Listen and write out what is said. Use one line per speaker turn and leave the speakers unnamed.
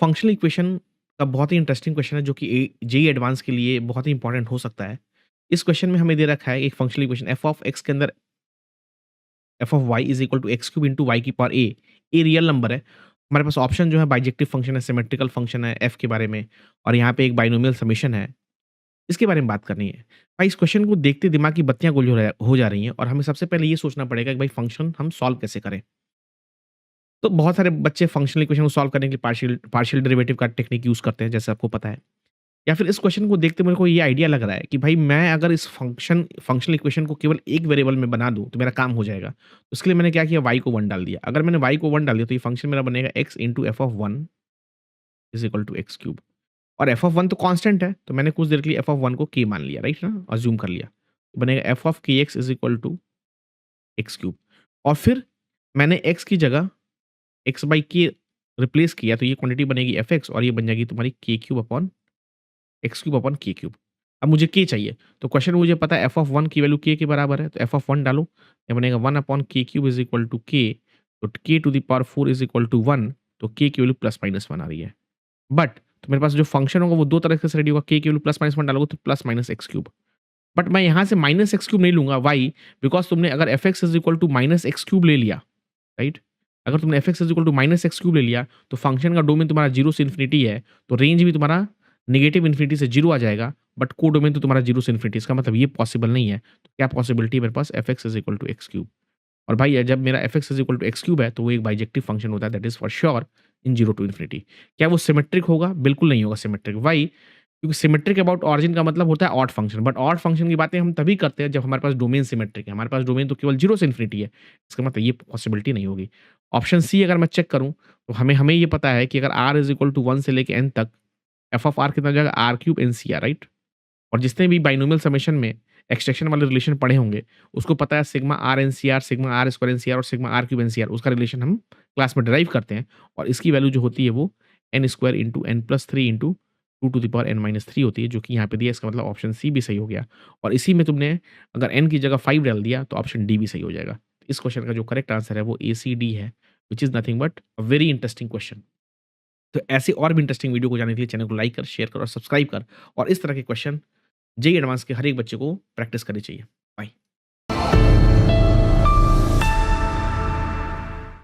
Functional equation का बहुत ही interesting question है जो कि जेईई एडवांस के लिए बहुत ही इंपॉर्टेंट हो सकता है। इस क्वेश्चन में हमें दे रखा है एक functional equation F of x के अंदर F of y is equal to x cube into y की पावर ए रियल नंबर है। हमारे पास ऑप्शन जो है बाइजेक्टिव फंक्शन है, सिमेट्रिकल फंक्शन है एफ के बारे में, और यहाँ पे एक बाइनोमियल समेशन है। इसके बारे में बात करनी है। भाई इस क्वेश्चन को देखते दिमाग की बत्तियां गुल हो जा रही हैं, और हमें सबसे पहले ये सोचना पड़ेगा कि भाई फंक्शन हम सॉल्व कैसे करें। तो बहुत सारे बच्चे फंक्शनल इक्वेशन को सॉल्व करने के लिए पार्शियल पार्शियल डेरिवेटिव का टेक्निक यूज़ करते हैं, जैसे आपको पता है। या फिर इस क्वेश्चन को देखते मेरे को ये आइडिया लग रहा है कि भाई मैं अगर इस फंक्शनल इक्वेशन को केवल एक वेरिएबल में बना दूँ, तो मेरा काम हो जाएगा। तो इसके लिए मैंने क्या किया, y को 1 डाल दिया। अगर मैंने y को 1 डाल दिया, तो ये फंक्शन मेरा बनेगा x into F of 1 is equal to x cube. और एफ ऑफ 1 तो कांस्टेंट है, तो मैंने कुछ देर के लिए एफ ऑफ 1 को k मान लिया, राइट ना? अज़्यूम कर लिया। तो बनेगा F of kx is equal to x cube. और फिर मैंने x की जगह x बाई k रिप्लेस किया, तो ये क्वांटिटी बनेगी fx, और ये बन जाएगी तुम्हारी k cube upon x cube upon k cube. अब मुझे k चाहिए, तो क्वेश्चन में मुझे पता है एफ ऑफ 1 की वैल्यू k के बराबर है, तो एफ ऑफ 1 डालो, ये बनेगा 1 upon k cube is equal to k, तो k to the power 4 is equal to 1, तो k की वैल्यू प्लस माइनस 1 आ रही है। बट तो मेरे पास जो फंक्शन होगा वो 2 तरह से रेडी होगा, k की वैल्यू प्लस माइनस 1 डालोगे तो plus minus x cube. But मैं यहाँ से माइनस एक्स क्यूब नहीं लूँगा, व्हाई? बिकॉज़ तुमने अगर fx is equal to minus x cube ले लिया, राइट? अगर तुमने fx is equal to minus x cube ले लिया, तो फंक्शन का डोमेन तुम्हारा 0 से इन्फिनिटी है, तो रेंज भी तुम्हारा नेगेटिव इन्फिनिटी से 0 आ जाएगा, बट कोडोमेन तो तुम्हारा 0 से इन्फिनिटी, इसका मतलब ये पॉसिबल नहीं है। तो क्या पॉसिबिलिटी है मेरे पास, fx is equal to x cube. और भाई जब मेरा fx is equal to x cube है, तो वो एक बाइजेक्टिव फंक्शन होता है, that is for sure in 0 to infinity. क्या वो सिमेट्रिक होगा? बिल्कुल नहीं होगा सिमेट्रिक। व्हाई? क्योंकि सिमेट्रिक अबाउट ऑरिजिन का मतलब होता है odd function, but odd function की बातें हम तभी करते हैं जब हमारे पास डोमेन सिमेट्रिक है। हमारे पास डोमेन तो केवल 0 से इन्फिनिटी है। इसका मतलब ये पॉसिबिलिटी नहीं होगी। ऑप्शन सी अगर मैं चेक करूँ, तो हमें हमें ये पता है कि अगर r इज़ इक्वल टू 1 से लेके n तक, एफ ऑफ r कितना हो जाएगा, r क्यूब एनसीआर, राइट? और जितने भी बाइनोमियल समेशन में एक्सट्रैक्शन वाले रिलेशन पढ़े होंगे, उसको पता है sigma r nCr, sigma r square nCr और सिग्मा आर क्यूब एनसीआर, उसका रिलेशन हम क्लास में डिराइव करते हैं, और इसकी वैल्यू जो होती है वो n square into n plus three into two to the power n minus three होती है, जो कि यहाँ पे दिया है। इसका मतलब ऑप्शन सी भी सही हो गया, और इसी में तुमने अगर एन की जगह 5 डाल दिया, तो ऑप्शन डी भी सही हो जाएगा। इस क्वेश्चन का जो करेक्ट आंसर है वो ए सी डी है, which is nothing but a very interesting question. तो ऐसे और भी इंटरेस्टिंग वीडियो को जानने के लिए चैनल को लाइक कर, शेयर कर और सब्सक्राइब कर, और इस तरह के क्वेश्चन जेईई एडवांस के हर एक बच्चे को प्रैक्टिस करनी चाहिए।